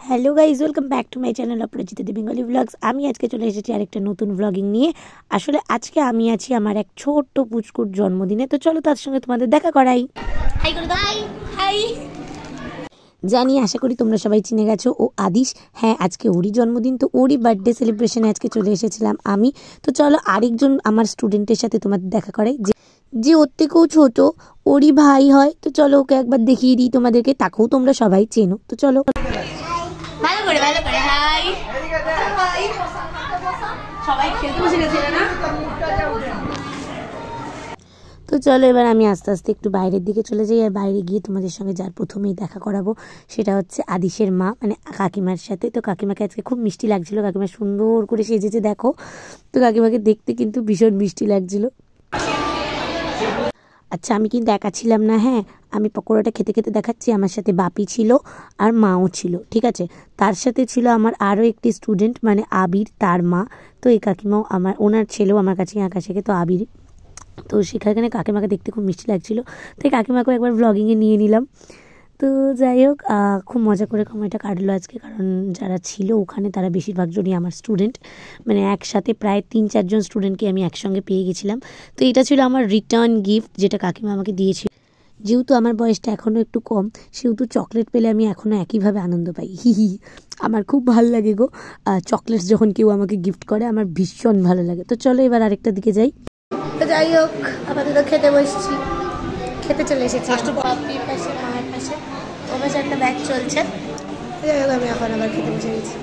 Hello guys, welcome back to my channel Aparajita the Bengali blogs. আমি আজকে চলে এসেছি আরেকটা নতুন ব্লগিং নিয়ে। আসলে আজকে আমি আছি আমার এক ছোট্ট পুচকুর জন্মদিনে, তো চলো তার সঙ্গে তোমাদের দেখা করাই। হাই করে দাও। হাই। জানি, আশা করি তোমরা সবাই চিনে গেছো, ও আদিশ। হ্যাঁ, আজকে ওরই জন্মদিন, তো ওরই বার্থডে সেলিব্রেশনে আজকে চলে এসেছিলাম আমি। তো চলো আরেকজন আমার স্টুডেন্টের সাথে তোমাদের দেখা করাই, যে ওর থেকেও ছোট, ওরই ভাই হয়। তো চলো ওকে একবার দেখিয়ে দিই তোমাদেরকে, তাকেও তোমরা সবাই চেনো। তো চলো ভালো করে হাই। সবাই খেলতে বসে গেছে না? তো চলো এবার আমি আস্তে আস্তে একটু বাইরের দিকে চলে যাই। আর বাইরে গিয়ে তোমাদের সঙ্গে যার প্রথমেই দেখা করাবো সেটা হচ্ছে আদিশের মা, মানে কাকিমার সাথে। তো কাকিমাকে আজকে খুব মিষ্টি লাগছিল, কাকিমা সুন্দর করে সেজেছে দেখো। তো কাকিমাকে দেখতে কিন্তু ভীষণ মিষ্টি লাগছিল। আচ্ছা, আমি কিন্তু একা ছিলাম না। হ্যাঁ, আমি পকোড়াটা খেতে খেতে দেখাচ্ছি, আমার সাথে বাপি ছিল আর মাও ছিল, ঠিক আছে। তার সাথে ছিল আমার আরও একটি স্টুডেন্ট, মানে আবির, তার মা। তো এই কাকিমাও আমার, ওনার ছেলেও আমার কাছে আঁকা শেখে, তো আবির। তো সেখানে কাকিমাকে দেখতে খুব মিষ্টি লাগছিলো, তাই কাকিমাকেও একবার ব্লগিংয়ে নিয়ে নিলাম। তো যাই হোক, খুব মজা করে সময়টা কাটলো আজকে, কারণ যারা ছিল ওখানে তারা বেশিরভাগজনই আমার স্টুডেন্ট, মানে একসাথে প্রায় 3-4 জন স্টুডেন্টকে আমি একসঙ্গে পেয়ে গেছিলাম। তো এটা ছিল আমার রিটার্ন গিফট, যেটা কাকিমা আমাকে দিয়েছিল। যেহেতু আমার বয়সটা এখনও একটু কম, সেহেতু চকলেট পেলে আমি এখনও একইভাবে আনন্দ পাই। আমার খুব ভালো লাগে গো, চকলেটস যখন কেউ আমাকে গিফট করে আমার ভীষণ ভালো লাগে। তো চলো এবার আরেকটা দিকে যাই। তো যাই হোক, আপাতত খেতে বসছি, খেতে চলে এসেছি বাপির পাশে, মায়ের পাশে। ও পাশে একটা ব্যাগ চলছে। যাই হোক, আমি এখন আবার খেতে বসে গেছি।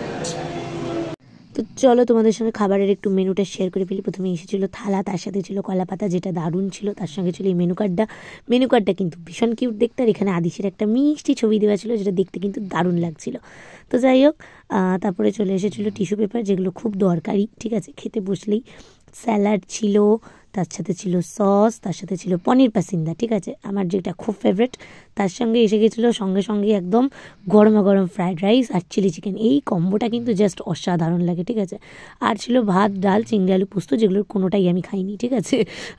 তো চলো তোমাদের সঙ্গে খাবারের একটু মেনুটা শেয়ার করে ফেলি। প্রথমে এসেছিলো থালা, তার সাথে ছিল কলা পাতা, যেটা দারুণ ছিল। তার সঙ্গে ছিল এই মেনু কার্ডটা কিন্তু ভীষণ কিউট দেখতে। আর এখানে আদিশের একটা মিষ্টি ছবি দেওয়া ছিল, যেটা দেখতে কিন্তু দারুণ লাগছিল। তো যাই হোক, তারপরে চলে এসেছিলো টিস্যু পেপার, যেগুলো খুব দরকারি, ঠিক আছে, খেতে বসলেই। স্যালাড ছিল, তার সাথে ছিল সস, তার সাথে ছিল পনির পাসিন্দা, ঠিক আছে, আমার যেটা খুব ফেভারিট। তার সঙ্গে এসে গেছিলো সঙ্গে সঙ্গে একদম গরমা গরম ফ্রায়েড রাইস আর চিলি চিকেন। এই কম্বোটা কিন্তু জাস্ট অসাধারণ লাগে, ঠিক আছে। আর ছিল ভাত, ডাল, চিংড়ি আলু পোস্ত, যেগুলোর কোনোটাই আমি খাইনি, ঠিক আছে।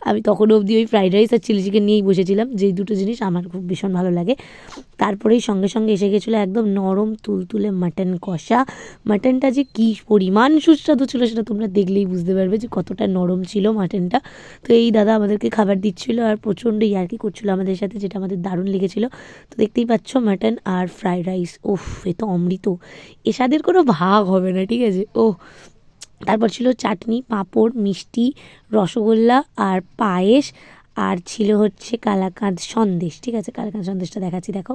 আমি তখন অবধি ওই ফ্রায়েড রাইস আর চিলি চিকেন নিয়েই বসেছিলাম, যেই দুটো জিনিস আমার খুব ভীষণ ভালো লাগে। তারপরেই সঙ্গে সঙ্গে এসে গেছিলো একদম নরম তুলতুলে মাটন কষা। মাটনটা যে কী পরিমাণ সুস্বাদু ছিল সেটা তোমরা দেখলেই বুঝতে পারবে যে কতটা নরম ছিল মাটনটা। তো এই দাদা আমাদেরকে খাবার দিচ্ছিলো আর প্রচণ্ড ইয়ার্কি করছিলো আমাদের সাথে, যেটা আমাদের দারুণ লেগেছিলো। তো দেখতেই পাচ্ছ মাটন আর ফ্রাইড রাইস, ওফ, এ তো অমৃত, এ স্বাদের কোনো ভাগ হবে না, ঠিক আছে। তারপর ছিল চাটনি, পাঁপড়, মিষ্টি, রসগোল্লা আর পায়েস। আর ছিল হচ্ছে কালাকাঁদ সন্দেশ, ঠিক আছে, কালাকাঁদ সন্দেশটা দেখাচ্ছি দেখো।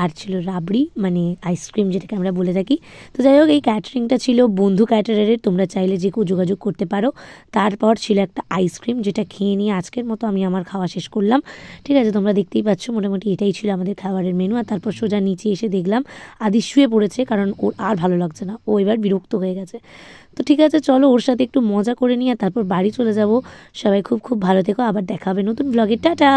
আর ছিল রাবড়ি, মানে আইসক্রিম যেটাকে আমরা বলে থাকি। তো যাই হোক, এই ক্যাটারিংটা ছিল বন্ধু ক্যাটারারের, তোমরা চাইলে যে কেউ যোগাযোগ করতে পারো। তারপর ছিল একটা আইসক্রিম, যেটা খেয়ে নিয়ে আজকের মতো আমি আমার খাওয়া শেষ করলাম, ঠিক আছে। তোমরা দেখতেই পাচ্ছ মোটামুটি এটাই ছিল আমাদের খাবারের মেনু। আর তারপর সোজা নিচে এসে দেখলাম আদি শুয়ে পড়েছে, কারণ ওর আর ভালো লাগছে না, ও এবার বিরক্ত হয়ে গেছে। তো ঠিক আছে, চলো ওর সাথে একটু মজা করে নিয়ে তারপর বাড়ি চলে যাব। সবাই খুব খুব ভালো থেকো, আবার দেখা হবে নতুন ব্লগে। টাটা।